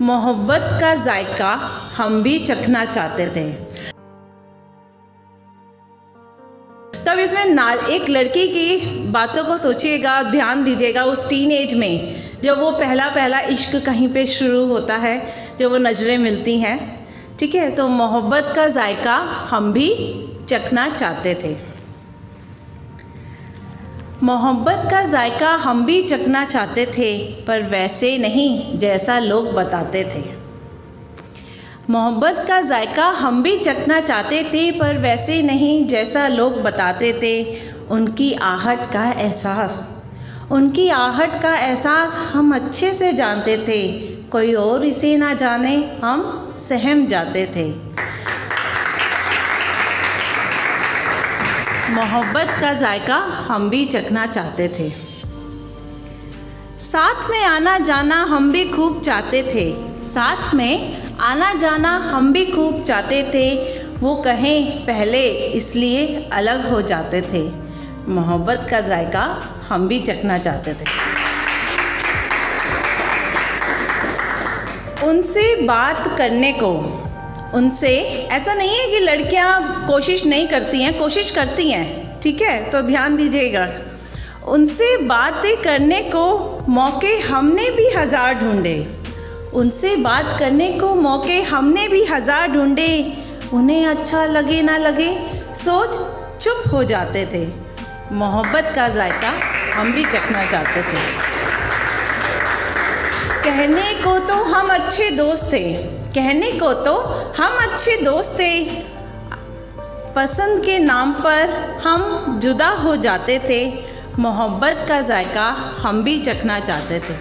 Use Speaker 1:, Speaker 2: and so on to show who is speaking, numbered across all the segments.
Speaker 1: मोहब्बत का जायका हम भी चखना चाहते थे। तब इसमें एक लड़की की बातों को सोचिएगा, ध्यान दीजिएगा। उस टीन एज में जब वो पहला इश्क कहीं पे शुरू होता है, जब वो नज़रें मिलती हैं, ठीक है, तो मोहब्बत का जायका हम भी चखना चाहते थे। मोहब्बत का जायका हम भी चखना चाहते थे, पर वैसे नहीं जैसा लोग बताते थे। मोहब्बत का जायका हम भी चखना चाहते थे, पर वैसे नहीं जैसा लोग बताते थे। उनकी आहट का एहसास हम अच्छे से जानते थे। कोई और इसे ना जाने हम सहम जाते थे। मोहब्बत का जायका हम भी चखना चाहते थे। साथ में आना जाना हम भी खूब चाहते थे। साथ में आना जाना हम भी खूब चाहते थे। वो कहें पहले इसलिए अलग हो जाते थे। मोहब्बत का जायका हम भी चखना चाहते थे। उनसे बात करने को, उनसे ऐसा नहीं है कि लड़कियां कोशिश नहीं करती हैं, कोशिश करती हैं, ठीक है, तो ध्यान दीजिएगा। उनसे बातें करने को मौके हमने भी हज़ार ढूंढे। उनसे बात करने को मौके हमने भी हज़ार ढूंढे। उन्हें अच्छा लगे ना लगे सोच चुप हो जाते थे। मोहब्बत का जायका हम भी चखना चाहते थे। कहने को तो हम अच्छे दोस्त थे, कहने को तो हम अच्छे दोस्त थे। पसंद के नाम पर हम जुदा हो जाते थे। मोहब्बत का जायका हम भी चखना चाहते थे।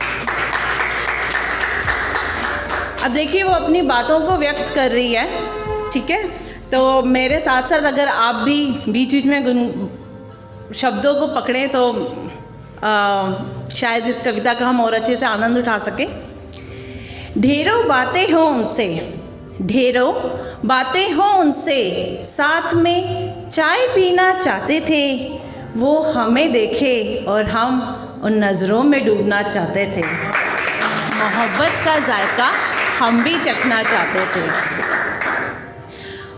Speaker 1: अब देखिए वो अपनी बातों को व्यक्त कर रही है, ठीक है, तो मेरे साथ साथ अगर आप भी बीच बीच में शब्दों को पकड़ें तो शायद इस कविता का हम और अच्छे से आनंद उठा सकें। ढेरों बातें हों उनसे, ढेरों बातें हों उनसे, साथ में चाय पीना चाहते थे। वो हमें देखे और हम उन नज़रों में डूबना चाहते थे। मोहब्बत का जायका हम भी चखना चाहते थे।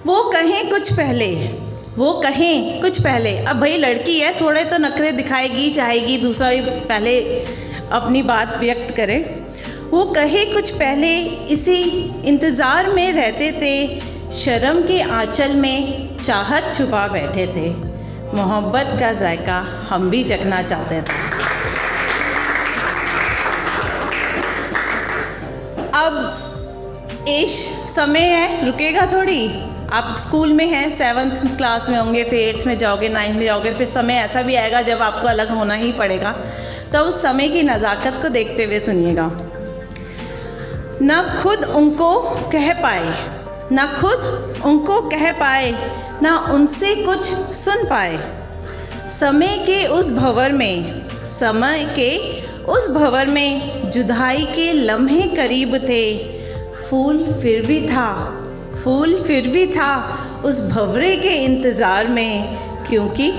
Speaker 1: वो कहें कुछ पहले, वो कहें कुछ पहले। अब भाई लड़की है, थोड़े तो नखरे दिखाएगी, चाहेगी दूसरा भी पहले अपनी बात व्यक्त करे। वो कहे कुछ पहले, इसी इंतज़ार में रहते थे। शर्म के आंचल में चाहत छुपा बैठे थे। मोहब्बत का जायका हम भी चखना चाहते थे। अब एज समय है, रुकेगा थोड़ी। आप स्कूल में हैं, 7th क्लास में होंगे, फिर 8th में जाओगे, 9th में जाओगे, फिर समय ऐसा भी आएगा जब आपको अलग होना ही पड़ेगा। तो उस समय की नज़ाकत को देखते हुए सुनिएगा। न खुद उनको कह पाए, न खुद उनको कह पाए, न उनसे कुछ सुन पाए। समय के उस भंवर में, समय के उस भंवर में जुदाई के लम्हे करीब थे। फूल फिर भी था, फूल फिर भी था उस भंवरे के इंतज़ार में, क्योंकि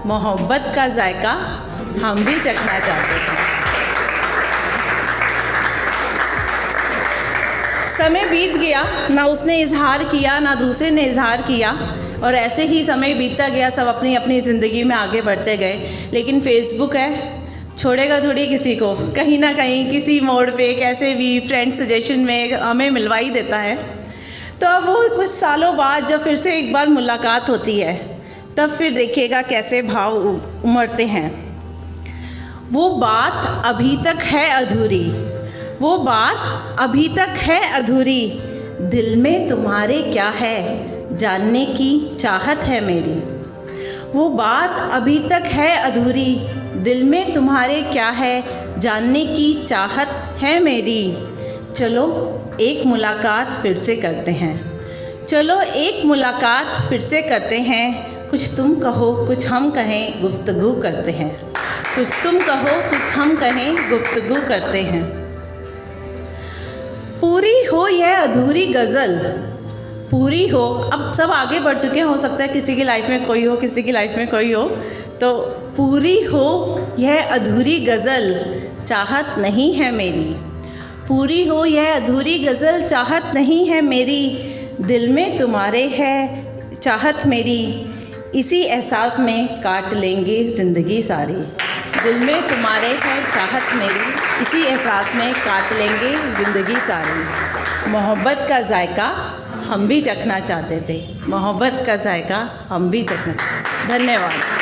Speaker 1: मोहब्बत का जायका हम भी चखना चाहते थे। समय बीत गया, ना उसने इजहार किया, ना दूसरे ने इजहार किया, और ऐसे ही समय बीतता गया। सब अपनी अपनी ज़िंदगी में आगे बढ़ते गए। लेकिन फेसबुक है, छोड़ेगा थोड़ी किसी को। कहीं ना कहीं किसी मोड़ पे कैसे भी फ्रेंड सजेशन में हमें मिलवा ही देता है। तो अब वो कुछ सालों बाद जब फिर से एक बार मुलाकात होती है, तब फिर देखिएगा कैसे भाव उमड़ते हैं। वो बात अभी तक है अधूरी, वो बात अभी तक है अधूरी। दिल में तुम्हारे क्या है जानने की चाहत है मेरी। वो बात अभी तक है अधूरी, दिल में तुम्हारे क्या है जानने की चाहत है मेरी। चलो एक मुलाकात फिर से करते हैं, चलो एक मुलाकात फिर से करते हैं। कुछ तुम कहो कुछ हम कहें, गुफ्तगू करते हैं। कुछ तुम कहो कुछ हम कहें, गुफ्तगू करते हैं। पूरी हो यह अधूरी गज़ल, पूरी हो। अब सब आगे बढ़ चुके हैं, हो सकता है किसी की लाइफ में कोई हो, किसी की लाइफ में कोई हो। तो पूरी हो यह अधूरी गज़ल, चाहत नहीं है मेरी। पूरी हो यह अधूरी गज़ल चाहत नहीं है मेरी, दिल में तुम्हारे है चाहत मेरी, इसी एहसास में काट लेंगे ज़िंदगी सारी। दिल में तुम्हारे है चाहत मेरी, इसी एहसास में काट लेंगे ज़िंदगी सारी। मोहब्बत का जायका हम भी चखना चाहते थे, मोहब्बत का जायका हम भी चखना। धन्यवाद।